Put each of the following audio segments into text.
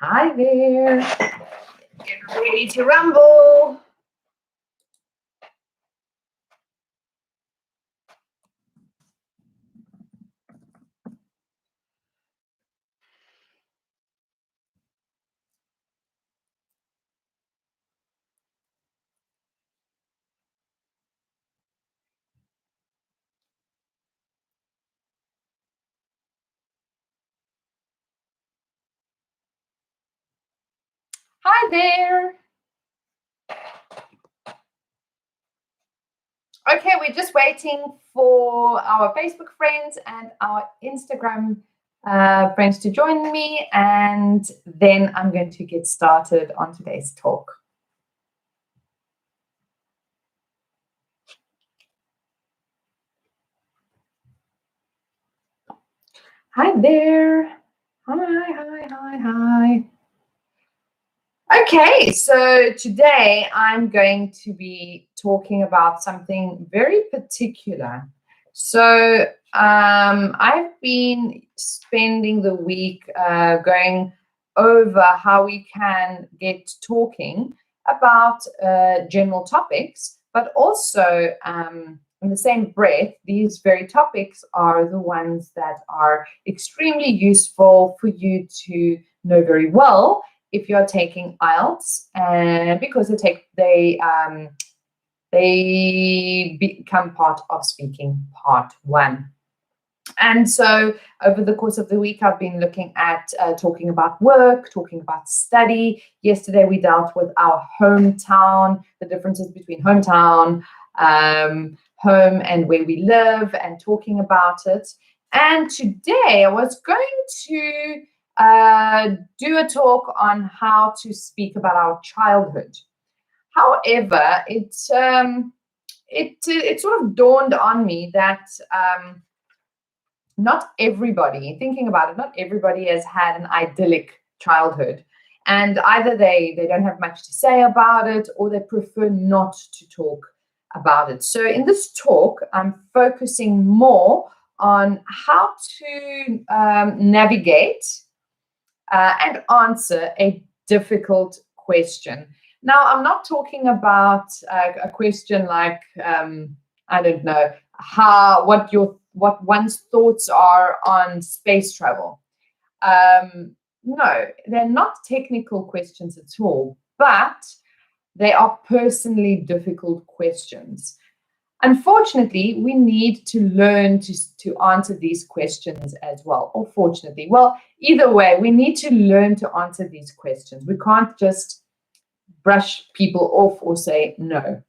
Hi there. Get ready to rumble. Hi there. Okay, we're just waiting for our Facebook friends and our Instagram friends to join me, and then I'm going to get started on today's talk. Hi there. Hi. Okay, so today I'm going to be talking about something very particular. So I've been spending the week going over how we can get talking about general topics, but also in the same breath, these very topics are the ones that are extremely useful for you to know very well if you're taking IELTS, and because they become part of speaking part 1. And so over the course of the week, I've been looking at talking about work, talking about study. Yesterday, we dealt with our hometown, the differences between hometown, home and where we live, and talking about it. And today, I was going to do a talk on how to speak about our childhood. However, it sort of dawned on me that not everybody, thinking about it, not everybody has had an idyllic childhood. And either they don't have much to say about it, or they prefer not to talk about it. So in this talk, I'm focusing more on how to navigate and answer a difficult question. Now, I'm not talking about a question like, I don't know, what one's thoughts are on space travel. No, they're not technical questions at all, but they are personally difficult questions. Unfortunately, we need to learn to answer these questions as well, or fortunately. Well, either way, we need to learn to answer these questions. We can't just brush people off or say no.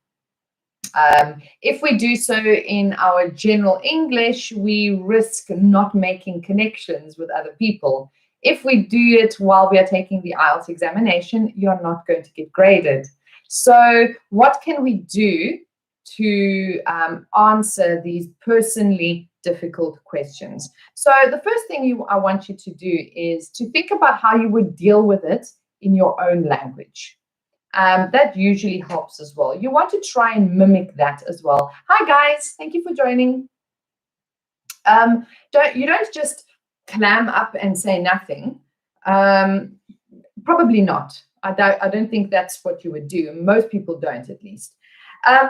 If we do so in our general English, we risk not making connections with other people. If we do it while we are taking the IELTS examination, you're not going to get graded. So what can we do to answer these personally difficult questions? So the first thing I want you to do is to think about how you would deal with it in your own language. That usually helps as well. You want to try and mimic that as well. Hi guys, thank you for joining. You don't just clam up and say nothing. Probably not. I don't think that's what you would do. Most people don't, at least.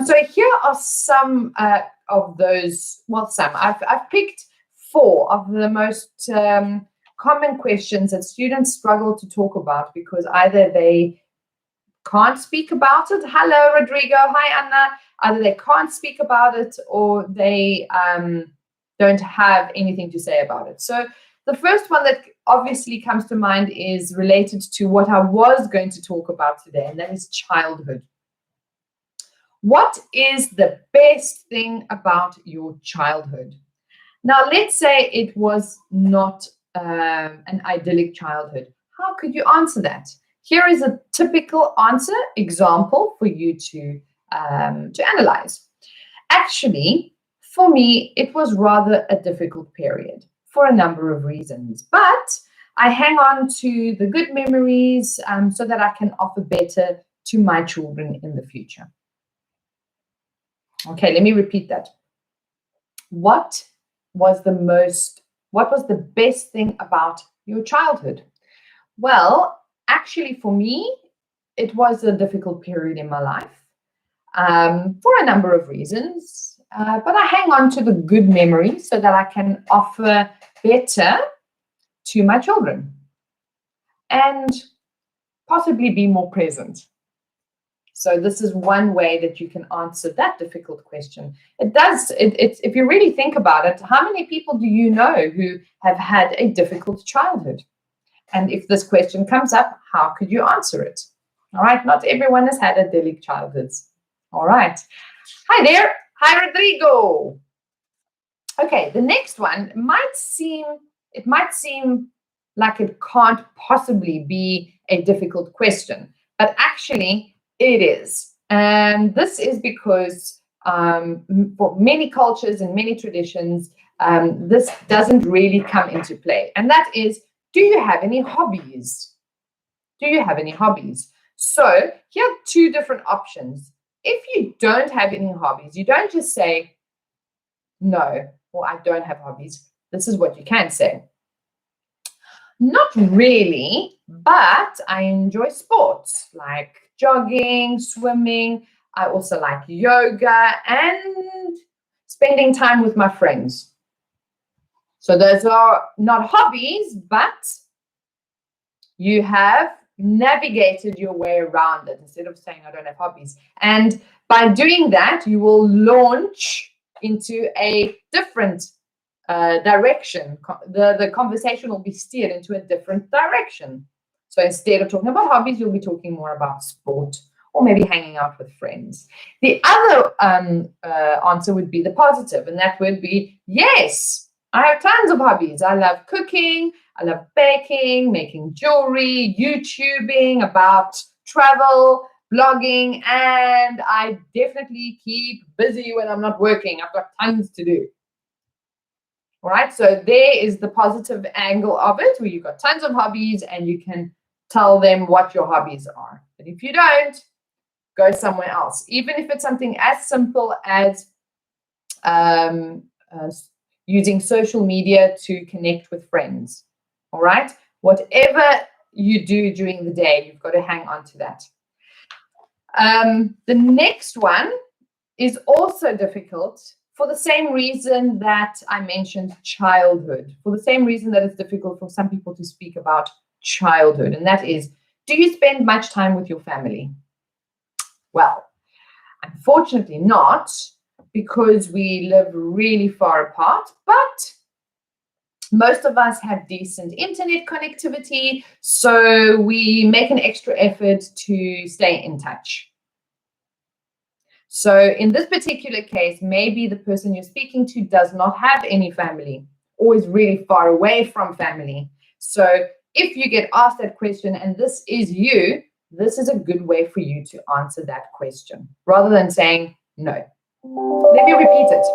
So here are some of those. Well, some. I've picked 4 of the most common questions that students struggle to talk about because either they can't speak about it. Hello, Rodrigo. Hi, Anna. Either they can't speak about it or they don't have anything to say about it. So the first one that obviously comes to mind is related to what I was going to talk about today, and that is childhood. What is the best thing about your childhood? Now, let's say it was not an idyllic childhood. How could you answer that? Here is a typical answer example for you to analyze. Actually, for me, it was rather a difficult period for a number of reasons, but I hang on to the good memories so that I can offer better to my children in the future. Okay, let me repeat that. What was the best thing about your childhood? Well, actually, for me, it was a difficult period in my life for a number of reasons. But I hang on to the good memories so that I can offer better to my children and possibly be more present. So this is one way that you can answer that difficult question. It's if you really think about it, how many people do you know who have had a difficult childhood? And if this question comes up, how could you answer it? All right, not everyone has had idyllic childhoods. All right. Hi there. Hi, Rodrigo. Okay, the next one might seem like it can't possibly be a difficult question, but actually it is. And this is because for many cultures and many traditions, this doesn't really come into play. And that is, do you have any hobbies? Do you have any hobbies? So here are two different options. If you don't have any hobbies, you don't just say, no, or I don't have hobbies. This is what you can say. Not really, but I enjoy sports like jogging, swimming. I also like yoga and spending time with my friends. So those are not hobbies, but you have navigated your way around it instead of saying I don't have hobbies. And by doing that, you will launch into a different direction. The conversation will be steered into a different direction. So instead of talking about hobbies, you'll be talking more about sport or maybe hanging out with friends. The other answer would be the positive, and that would be, yes, I have tons of hobbies. I love cooking, I love baking, making jewelry, YouTubing, about travel, blogging, and I definitely keep busy when I'm not working. I've got tons to do. All right, so there is the positive angle of it, where you've got tons of hobbies and you can tell them what your hobbies are. But if you don't, go somewhere else. Even if it's something as simple as using social media to connect with friends. All right, whatever you do during the day, you've got to hang on to that. The next one is also difficult for the same reason that I mentioned childhood, for the same reason that it's difficult for some people to speak about childhood, and that is, do you spend much time with your family? Well, unfortunately not, because we live really far apart, but most of us have decent internet connectivity, so we make an extra effort to stay in touch. So in this particular case, maybe the person you're speaking to does not have any family or is really far away from family. So if you get asked that question and this is you, this is a good way for you to answer that question rather than saying no. Let me repeat it.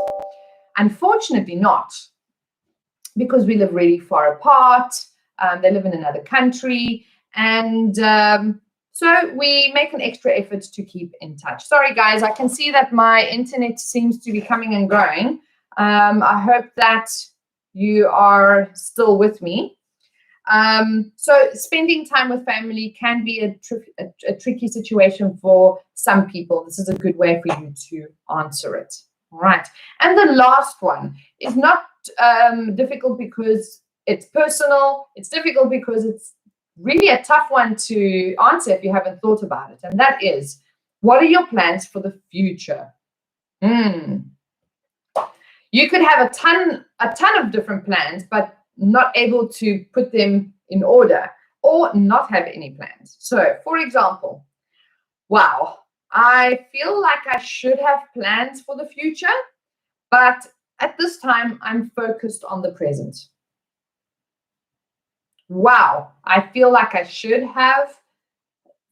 Unfortunately not, because we live really far apart. They live in another country, and so we make an extra effort to keep in touch. Sorry, guys, I can see that my internet seems to be coming and going. I hope that you are still with me. So spending time with family can be a tricky situation for some people. This is a good way for you to answer it. All right. And the last one is not difficult because it's personal. It's difficult because it's really a tough one to answer if you haven't thought about it. And that is, what are your plans for the future? You could have a ton of different plans, but not able to put them in order, or not have any plans. So, for example, wow, I feel like I should have plans for the future, but at this time, I'm focused on the present. Wow, I feel like I should have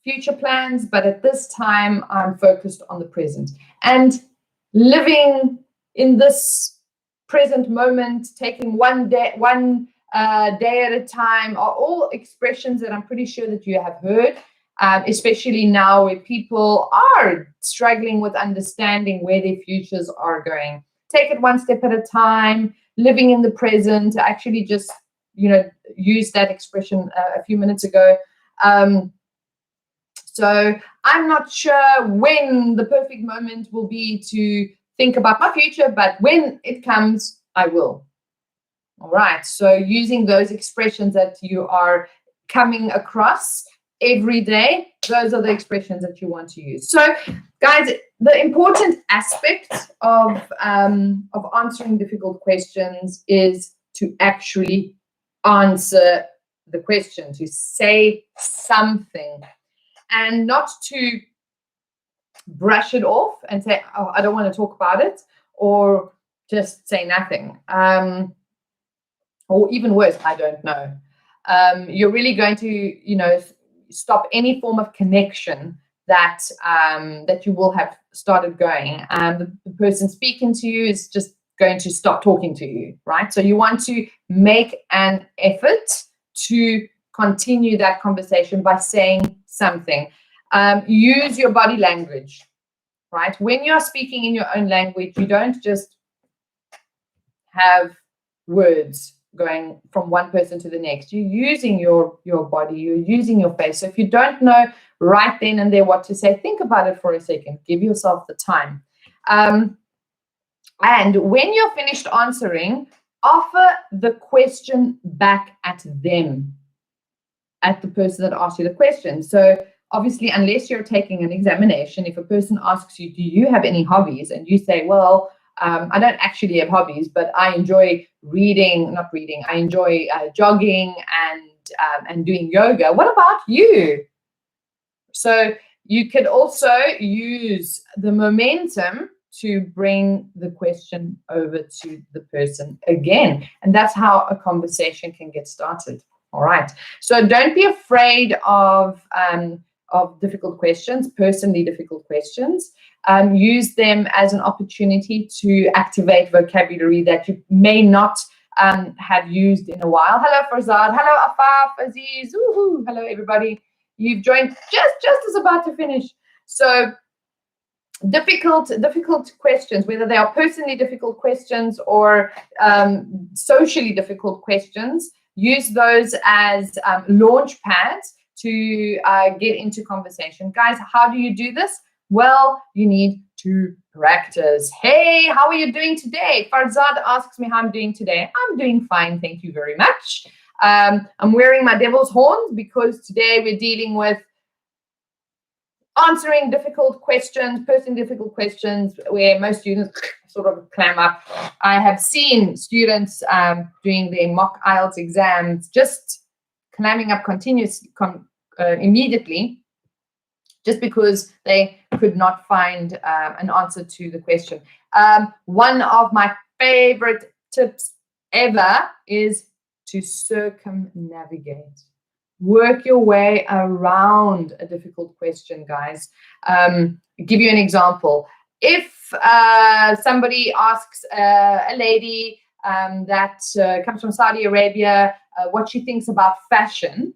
future plans, but at this time, I'm focused on the present. And living in this present moment, taking one day at a time, are all expressions that I'm pretty sure that you have heard, especially now where people are struggling with understanding where their futures are going. Take it one step at a time, living in the present. I actually just, used that expression a few minutes ago. So I'm not sure when the perfect moment will be to think about my future, but when it comes, I will. All right. So using those expressions that you are coming across every day, those are the expressions that you want to use. So, guys, the important aspect of answering difficult questions is to actually answer the question, to say something, and not to brush it off and say, oh, I don't want to talk about it, or just say nothing. Or even worse, I don't know. You're really going to, stop any form of connection that that you will have started going. The person speaking to you is just going to stop talking to you, right? So you want to make an effort to continue that conversation by saying something. Use your body language, right? When you're speaking in your own language, you don't just have words going from one person to the next. You're using your body, you're using your face. So if you don't know right then and there what to say, think about it for a second. Give yourself the time. And when you're finished answering, offer the question back at them, at the person that asked you the question. So obviously, unless you're taking an examination, if a person asks you, do you have any hobbies? And you say, well, I don't actually have hobbies, but I enjoy I enjoy jogging and doing yoga. What about you? So you could also use the momentum to bring the question over to the person again. And that's how a conversation can get started. All right. So don't be afraid of difficult questions, personally difficult questions. Use them as an opportunity to activate vocabulary that you may not have used in a while. Hello, Farzad. Hello, Afaf, Aziz. Woohoo. Hello, everybody. You've joined just as about to finish. So difficult questions, whether they are personally difficult questions or socially difficult questions, use those as launch pads to get into conversation. Guys, how do you do this? Well, you need to practice. Hey, how are you doing today? Farzad asks me how I'm doing today. I'm doing fine, thank you very much. I'm wearing my devil's horns because today we're dealing with answering difficult questions, personally difficult questions, where most students sort of clam up. I have seen students doing their mock IELTS exams just clamming up continuously, immediately, just because they could not find an answer to the question. One of my favorite tips ever is to circumnavigate. Work your way around a difficult question, guys. Give you an example. If somebody asks a lady that comes from Saudi Arabia what she thinks about fashion,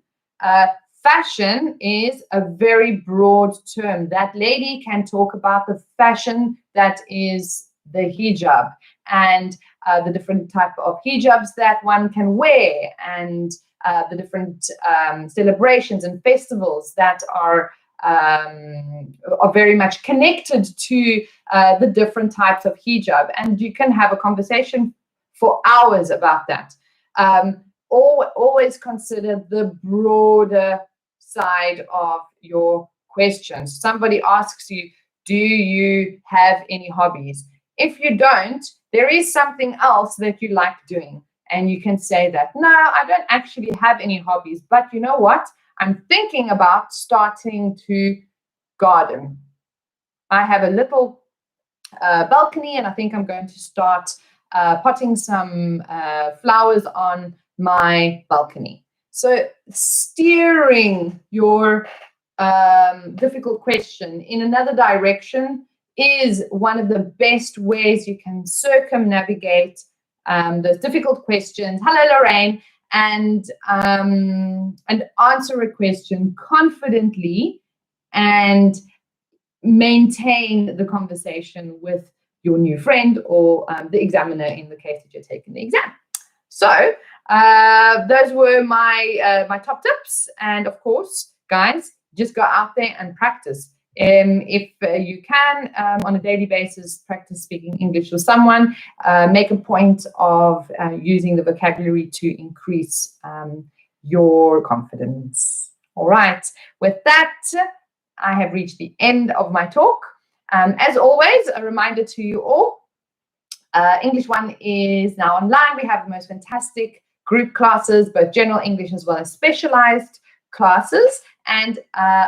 fashion is a very broad term. That lady can talk about the fashion that is the hijab and the different type of hijabs that one can wear, and the different celebrations and festivals that are very much connected to the different types of hijab. And you can have a conversation for hours about that. Always consider the broader side of your questions. Somebody asks you, do you have any hobbies? If you don't, there is something else that you like doing. And you can say that, no, I don't actually have any hobbies, but you know what? I'm thinking about starting to garden. I have a little balcony, and I think I'm going to start potting some flowers on my balcony. So steering your difficult question in another direction is one of the best ways you can circumnavigate those difficult questions. Hello, Lorraine. And answer a question confidently and maintain the conversation with your new friend or the examiner in the case that you're taking the exam. So those were my my top tips. And of course, guys, just go out there and practice. If you can, on a daily basis, practice speaking English with someone. Make a point of using the vocabulary to increase your confidence. All right. With that, I have reached the end of my talk. As always, a reminder to you all, English 1 is now online. We have the most fantastic group classes, both general English as well as specialized classes, and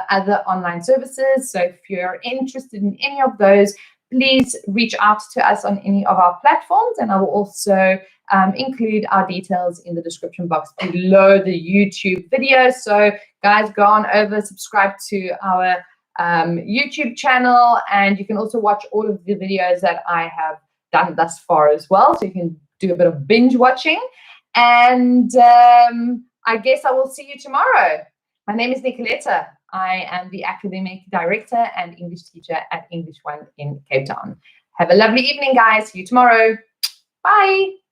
other online services. So if you're interested in any of those, please reach out to us on any of our platforms, and I will also include our details in the description box below the YouTube video. So guys, go on over, subscribe to our YouTube channel, and you can also watch all of the videos that I have done thus far as well. So you can do a bit of binge watching. And I guess I will see you tomorrow. My name is Nicoletta. I am the Academic Director and English teacher at English 1 in Cape Town. Have a lovely evening, guys. See you tomorrow. Bye.